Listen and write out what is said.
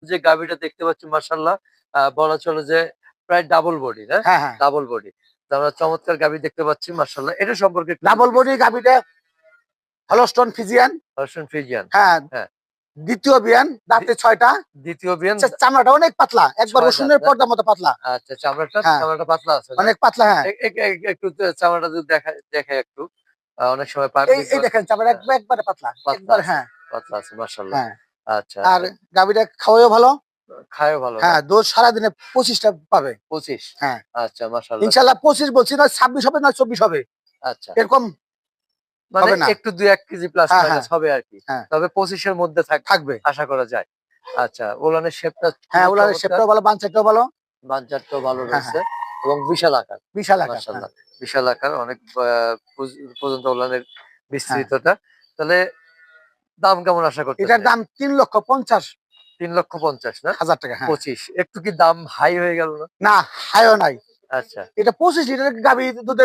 যে গাভীটা দেখতে পাচ্ছি মাশাআল্লাহ বলা চলে যে প্রায় ডাবল বডি, হ্যাঁ? হ্যাঁ, হ্যাঁ। Double body. তো আমরা চমৎকার গাভী দেখতে পাচ্ছি মাশাআল্লাহ। এটা সম্পর্কে ডাবল বডি গাভীটা হলস্টন ফিজিয়ান। Version Friesian. হ্যাঁ, হ্যাঁ। দ্বিতীয় বিয়ান, দাঁতে ৬ টা। দ্বিতীয় বিয়ান, চামড়াটা অনেক পাতলা, একবার ৬ দাঁত রসুনের না? পর্দার মতো পাতলা। আচ্ছা, চামড়াটা হ্যাঁ, চামড়াটা পাতলা আছে না? অনেক পাতলা, হ্যাঁ। একটু চামড়াটা যদি দেখাই একটু। অনেক সময় এই দেখেন চামড়া একবারে পাতলা। পাতলা একবার, আছে, হ্যাঁ, পাতলা আছে মাশাআল্লাহ। হ্যাঁ। আচ্ছা। আর গাভীটা খাওয়াও ভালো। খায়ও ভালো না? হ্যাঁ, দুধ সারাদিনে ২৫ টা পাবে। ২৫? হ্যাঁ। আচ্ছা মাশাআল্লাহ। ইনশাআল্লাহ ২৫ বলছি না, ২৬ হবে না ২৪ হবে। আচ্ছা। এরকম মানে হবে না। একটু ২-১ কেজি প্লাস হ্যাঁ, হ্যাঁ, মাইনাস হবে আরকি। হ্যাঁ। তবে ২৫ এর মধ্যে থাকবে। আশা করা যায়। আচ্ছা, ওলানের শেপটা হ্যাঁ, খুবই উলানের চমৎকার। শেপটাও ভালো, বানচারটাও ভালো। বাঞ্চারটাও ভালো হ্যাঁ, রয়েছে হ্যাঁ। এবং বিশাল আকার। বিশাল আকার। হ্যাঁ, মাশাআল্লাহ। বিশাল আকার অনেক পর্যন্ত ওলানের হ্যাঁ। বিস্তৃততা। তাহলে দাম কেমন আশা এটার করতেছেন? দাম ৩,৫০,০০০ ৩,৫০,০০০ না? টাকা। হ্যাঁ। ২৫ একটু কি দাম হাই হয়ে গেল না? না, হাইও নাই। আচ্ছা। এটা ২৫ লিটার গাভী দুধের